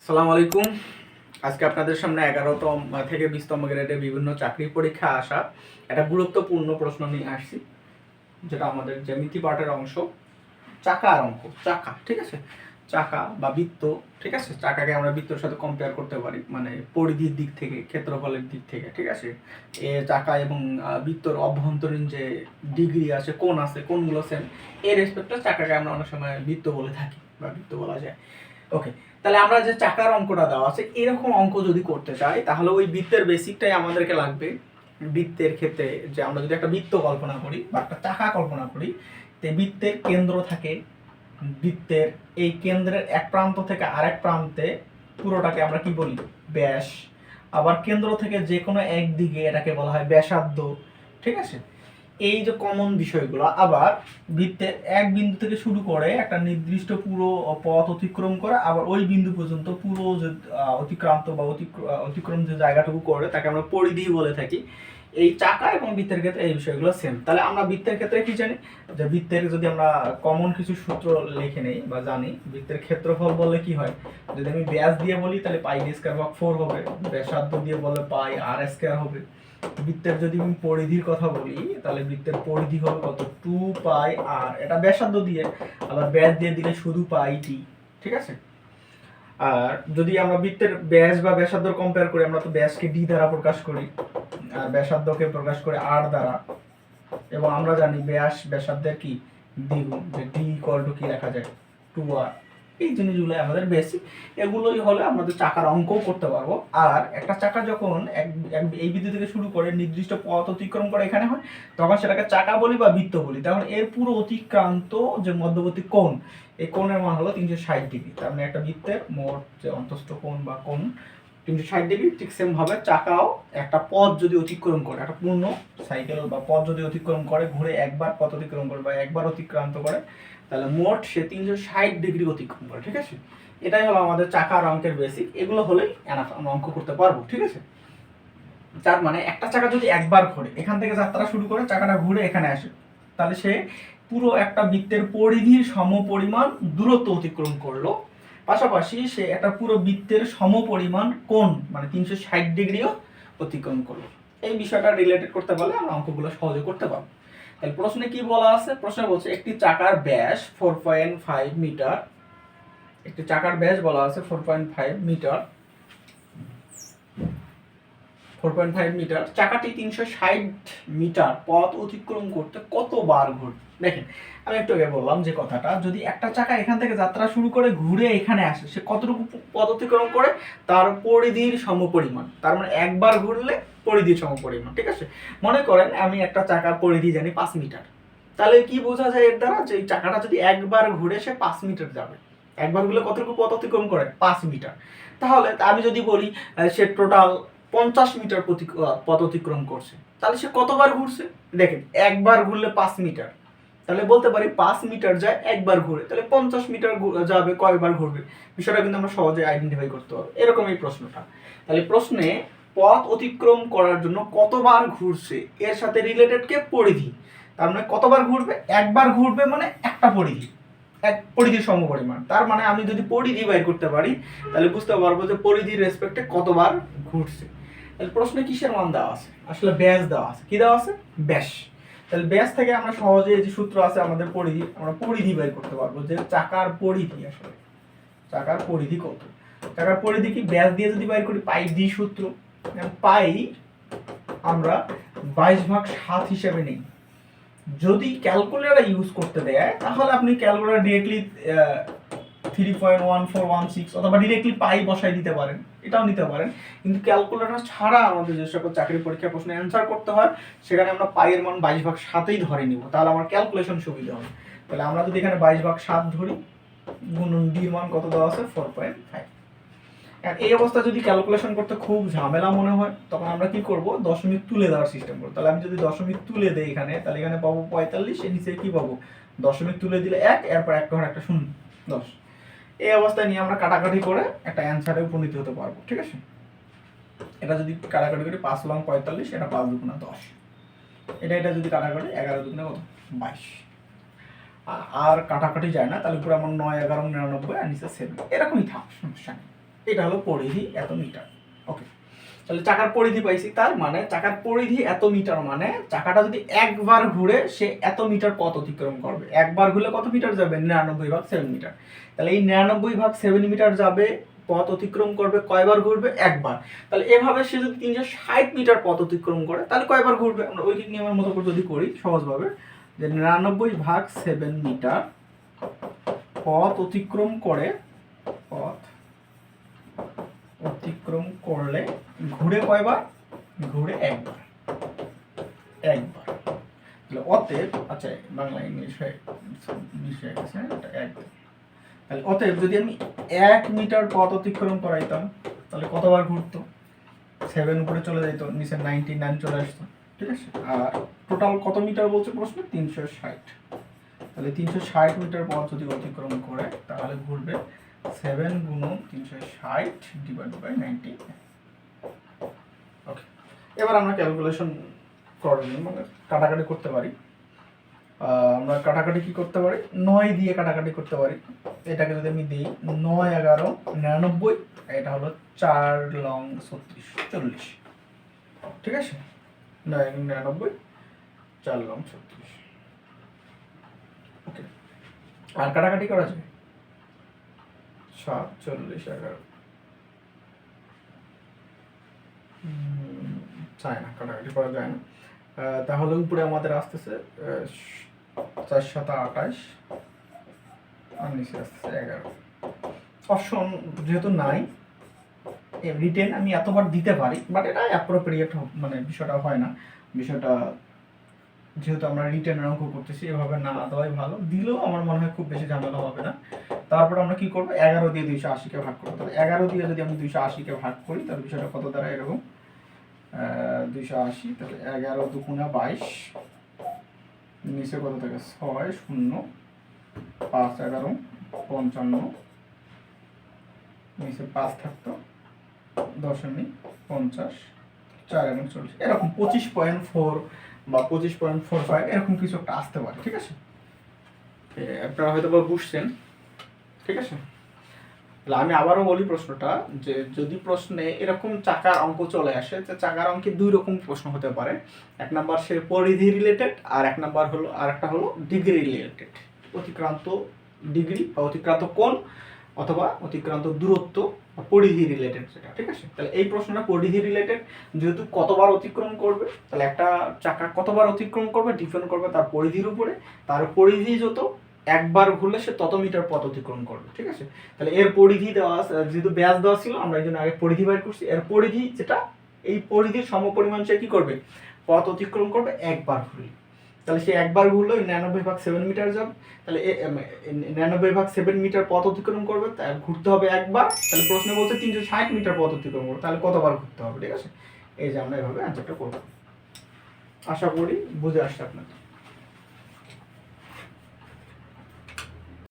সালাম আলাইকুম। আজকে আপনাদের সামনে 11তম থেকে 20তম গ্রেডে বিভিন্ন চাকরি পরীক্ষা আসা একটা গুরুত্বপূর্ণ প্রশ্ন নিয়ে আসছি, যেটা আমাদের জ্যামিতি পাঠের অংশ। চাকার অঙ্ক, চাকা, ঠিক আছে, চাকা বা বৃত্ত, ঠিক আছে। চাকাকে আমরা বৃত্তের সাথে কম্পেয়ার করতে পারি, মানে পরিধির দিক থেকে, ক্ষেত্রফলের দিক থেকে, ঠিক আছে। এ চাকা এবং বৃত্তর অভ্যন্তরীণ যে ডিগ্রি আছে, কোণ আছে, কোণগুলো সেম, এর রেসপেক্টে চাকাকে আমরা অনেক সময় বৃত্ত বলে থাকি বা বৃত্ত বলা যায়। ওকে, তাহলে আমরা যে চাকার অঙ্কটা দেওয়া আছে, এরকম অঙ্ক যদি করতে চাই তাহলে ওই বৃত্তের বেসিকটাই আমাদেরকে লাগবে। বৃত্তের ক্ষেত্রে যে আমরা যদি একটা বৃত্ত কল্পনা করি বা একটা চাকা কল্পনা করি, তো বৃত্তের কেন্দ্র থাকে, বৃত্তের এই কেন্দ্রের এক প্রান্ত থেকে আরেক প্রান্তে পুরোটাকে আমরা কি বলি, ব্যাস। আবার কেন্দ্র থেকে যে কোনো একদিকে এটাকে বলা হয় ব্যাসার্ধ, ঠিক আছে। এই যে কমন বিষয়গুলো, আবার বৃত্তের এক বিন্দু থেকে শুরু করে একটা নির্দিষ্ট পুরো পথ অতিক্রম করে আবার ওই বিন্দু পর্যন্ত পুরো যে অতিক্রান্ত বা অতিক্রম যে জায়গাটুকু করে তাকে আমরা পরিধি বলে থাকি। এই চাকা এবং বৃত্তের ক্ষেত্রে এই বিষয়গুলো সেম। তাহলে আমরা বৃত্তের ক্ষেত্রে কি জানি, যে বৃত্তের যদি আমরা কমন কিছু সূত্র লিখে নেই বা জানি, বৃত্তের ক্ষেত্রফল বললে কি হয়, যদি আমি ব্যাস দিয়ে বলি তাহলে পাই ডি স্কয়ার ভাগ 4 হবে, ব্যাসার্ধ দিয়ে বললে পাই আর স্কয়ার হবে। বৃত্তের যদি আমি পরিধির কথা বলি তাহলে বৃত্তের পরিধি হবে কত, 2 পাই আর, এটা ব্যাসার্ধ দিয়ে, আবার ব্যাস দিয়ে দিলে শুধু পাই টি, ঠিক আছে। আর যদি আমরা বৃত্তের ব্যাস বা ব্যাসার্ধ কম্পেয়ার করি, আমরা তো ব্যাসকে ডি দ্বারা প্রকাশ করি আর ব্যাসার্ধকে প্রকাশ করে আর দ্বারা, এবং আমরা জানি ব্যাস ব্যাসার্ধের কি দ্বিগুণ, যে ডি ইকুয়াল টু কি লেখা যায়, 2r। এই জিনিসগুলো আমাদের বেসিক, এগুলোই হলে আমাদের চাকার অঙ্কও করতে পারবো। আর একটা চাকা যখন এই বিন্দু থেকে শুরু করে নির্দিষ্ট পথ অতিক্রম করে এখানে হয়, তখন সেটাকে চাকা বলি বা বৃত্ত বলি। তখন এর পুরো অতিক্রান্ত যে মধ্যবর্তী কোণ, এই কোণের মান হলো 360 ডিগ্রি। তার মানে একটা বৃত্তের মোট যে অন্তস্থ কোণ বা কোণ 360 ডিগ্রি। ঠিক সেম ভাবে চাকাও একটা পথ যদি অতিক্রম করে, একটা পূর্ণ সাইকেল বা পথ যদি অতিক্রম করে, ঘুরে একবার পথ অতিক্রম করে বা একবার অতিক্রান্ত করে, তাহলে মোট সে 360 ডিগ্রি অতিক্রম করে, ঠিক আছে। এটাই হলো আমাদের চাকার অঙ্কের বেসিক। এগুলো হলেই এনাফ, আমরা অঙ্ক করতে পারবো, ঠিক আছে। তার মানে একটা চাকা যদি একবার ঘোরে, এখান থেকে যাত্রা শুরু করে চাকাটা ঘুরে এখানে আসে, তাহলে সে পুরো একটা বৃত্তের পরিধির সমপরিমাণ দূরত্ব অতিক্রম করলো, পাশাপাশি সে একটা পুরো বৃত্তের সমপরিমাণ কোণ মানে 360 ডিগ্রিও অতিক্রম করলো। এই বিষয়টা রিলেটেড করতে পারলে আমরা অঙ্কগুলো সহজে করতে পারবো। তাহলে প্রশ্নে কি বলা আছে, প্রশ্নে বলছে একটি চাকার ব্যাস 4.5 মিটার, একটি চাকার ব্যাস বলা আছে 4.5 মিটার, 4.5 মিটার, চাকাটি 360 মিটার পথ অতিক্রম করতে কতবার ঘুরবে। দেখেন, আমি একটু আগে বললাম যে কথাটা, যদি একটা চাকা এখান থেকে যাত্রা শুরু করে ঘুরে এখানে আসে, সে কতটুকু পথ অতিক্রম করে, তার পরিধির সমপরিমাণ। তার মানে একবার ঘুরলে পরিধির সমপরিমাণ, ঠিক আছে। মনে করেন আমি একটা চাকার পরিধি জানি 5 মিটার, তাহলে কি বোঝা যায় এর দ্বারা, যে এই চাকাটা যদি একবার ঘুরে সে 5 মিটার যাবে। একবার ঘুরলে কতটুকু পথ অতিক্রম করে, 5 মিটার। তাহলে আমি যদি বলি সে টোটাল 50 মিটার পথ অতিক্রম করছে, তাহলে সে কতবার ঘুরছে। দেখেন, একবার ঘুরলে 5 মিটার, তাহলে বলতে পারি 5 মিটার যায় একবার ঘুরে, তাহলে 50 মিটার যাবে কয়বার ঘুরবে। বিষয়টা কিন্তু আমরা সহজে আইডেন্টিফাই করতে পারবো। এরকম এই প্রশ্নটা। তাহলে প্রশ্নে পথ অতিক্রম করার জন্য কতবার ঘুরছে এর সাথে রিলেটেড কে, পরিধি। তার মানে কতবার ঘুরবে, একবার ঘুরবে মানে একটা পরিধি, এক পরিধির সমপরিমাণ। তার মানে আমি যদি পরিধি বের করতে পারি তাহলে বুঝতে পারবো যে পরিধির রেসপেক্টে কতবার ঘুরছে। তাহলে প্রশ্নে কিসের মান দেওয়া আছে, আসলে ব্যাস দেওয়া আছে। কি দেওয়া আছে, ব্যাস। তাহলে ব্যাস থেকে আমরা সহজে যে সূত্র আছে আমাদের পরিধি, আমরা পরিধি বের করতে পারবো, যে চাকার পরিধি, আসলে চাকার পরিধি কত। চাকার পরিধি কি ব্যাস দিয়ে যদি বের করি, পাই ডি সূত্র, পাই আমরা 22/7 হিসেবে নেই। যদি ক্যালকুলেটর ইউজ করতে দেয় তাহলে আপনি ক্যালকুলেটর ডিরেক্টলি 3.1416 অথবা ডিরেক্টলি পাই বসাই দিতে পারেন, এটাও নিতে পারেন। কিন্তু ক্যালকুলেটর ছাড়া আমাদের যে সকল চাকরি পরীক্ষা প্রশ্ন অ্যান্সার করতে হয়, সেখানে আমরা পাইয়ের মান 22/7ই ধরে নিব, তাহলে আমার ক্যালকুলেশন সুবিধা হবে। তাহলে আমরা যদি এখানে 22/7 ধরি, গুণন ডির মান কত দেওয়া আছে, 4.5। এই অবস্থা যদি ক্যালকুলেশন করতে খুব ঝামেলা মনে হয়, তখন আমরা কি করব, দশমিক তুলে দেওয়ার সিস্টেম করব। তাহলে আমি যদি দশমিক তুলে দেই এখানে, তাহলে এখানে পাবো 45, এর নিচে কি পাবো, দশমিক তুলে দিলে 1, এরপর এক ঘর একটা শূন্য, 10। এই অবস্থায় নিয়ে আমরা কাটাকাটি করে একটা অ্যান্সারে উপনীত হতে পারবো, ঠিক আছে। এটা যদি কাটাকাটি করি, 5 লং 45, এটা 5 দুগুণা 10, এটা যদি কাটাকাটি 11 দুগুণা কত, 22। আর কাটাকাটি যায় না, তাহলে পুরো আমার 9, 11, 99 আর নিচে 7, এরকমই থাক, সমস্যা নেই। এটা হলো পরিধি এত মিটার। ওকে, তাহলে চাকার পরিধি পাইছি, তার মানে চাকার পরিধি এত মিটার, মানে চাকাটা যদি একবার ঘুরে সে এত মিটার পথ অতিক্রম করবে। একবার ঘুরলে কত মিটার যাবে? 99/7 মিটার। তাহলে এই 99/7 মিটার যাবে, পথ অতিক্রম করবে, কয়বার ঘুরবে? একবার। তাহলে এভাবে সে যদি 360 মিটার পথ অতিক্রম করে তাহলে কয়বার ঘুরবে? আমরা ঐকিক নিয়মের মতো করে যদি করি সহজভাবে, যে 99/7 মিটার পথ অতিক্রম করে, পথ অতিক্রম করলে ঘুরে কয়বার? ঘুরে একবার। একবার। তাহলে অতএব, আচ্ছা বাংলা ইংলিশ মিশে গেছে, এটা একবার। তাহলে অতএব যদি আমি 1 মিটার পথ অতিক্রম করাইতাম তাহলে কতবার ঘুরতো? 7 উপরে চলে যেত, নিচে 99 চলে আসতো, ঠিক আছে। আর টোটাল কত মিটার বলছে প্রশ্ন? 360। তাহলে 360 মিটার পথ যদি অতিক্রম করে তাহলে ঘুরবে 7 গুণন 360 ডিভাইডেড বাই 90। ওকে, এবার আমরা ক্যালকুলেশন করব, মানে কাটাকাটি করতে পারি। আমরা কাটাকাটি কি করতে পারি? 9 দিয়ে কাটাকাটি করতে পারি। এটাকে যদি আমি দিই 9 11 99, এটা হলো 4 লং 36 40, ঠিক আছে। 9 99 4 লং 36। ওকে, আর কাটাকাটি করা যায় 7 40 11, চায় না, কাটাকাটি করা যায় না। তাহলে উপরে আমাদের আসতেছে 4 7 28 আর নিচে আসতেছে 11। অপশন যেহেতু নাই, রিটেন আমি এতবার দিতে পারি, বাট এটা অ্যাপ্রোপ্রিয়েট মানে বিষয়টা হয় না। বিষয়টা যেহেতু আমরা রিটেনের অঙ্ক করতেছি, এভাবে না দেওয়াই ভালো। দিলেও আমার মনে হয় খুব বেশি ঝামেলা হবে না। তারপর আমরা কি করবো? 11 দিয়ে 280-কে ভাগ করবো। তাহলে 11 দিয়ে যদি আমি 280-কে ভাগ করি তাহলে বিষয়টা কত দাঁড়ায়? এরকম 280, তাহলে 11 2 22, নিচে কত থাকে? 6 0 5 11 55, নিচে 5 থাকতো 0.50, 4 এবং 40, এরকম 25.4 বা 25.45 এরকম কিছু একটা আসতে পারে, ঠিক আছে। আপনারা হয়তো বা বুঝছেন, ঠিক আছে। তাহলে আমি আবারও বলি প্রশ্নটা, যে যদি প্রশ্নে এরকম চাকার অঙ্ক চলে আসে, যে চাকার অঙ্কে 2 রকম প্রশ্ন হতে পারে। এক নাম্বার সে পরিধি রিলেটেড, আর এক নাম্বার হলো আরেকটা হলো ডিগ্রি রিলেটেড। অতিক্রান্ত ডিগ্রি বা অতিক্রান্ত কোণ অথবা অতিক্রান্ত দূরত্ব বা পরিধি রিলেটেড সেটা, ঠিক আছে। তাহলে এই প্রশ্নটা পরিধি রিলেটেড, যেহেতু কতবার অতিক্রম করবে, তাহলে একটা চাকা কতবার অতিক্রম করবে ডিপেন্ড করবে তার পরিধির উপরে। তার পরিধি যত, একবার ঘুরলে সে তত মিটার পথ অতিক্রম করবে, ঠিক আছে। তাহলে এর পরিধি দেওয়া, যেহেতু ব্যাস দেওয়া ছিল আমরা এই জন্য আগে পরিধি বাইর করছি। এর পরিধি যেটা, এই পরিধির সমপরিমাণ সে কি করবে? পথ অতিক্রম করবে একবার ঘুরলে। তাহলে সে একবার ঘুরলো 99/7 মিটার যাবে। তাহলে 99/7 মিটার পথ অতিক্রম করবে, তাই ঘুরতে হবে একবার। তাহলে প্রশ্ন বলছে 360 মিটার পথ অতিক্রম করবে, তাহলে কতবার ঘুরতে হবে, ঠিক আছে। এই যে আমরা এভাবে অ্যান্সারটা করবো। আশা করি বুঝে আসছে আপনাদের।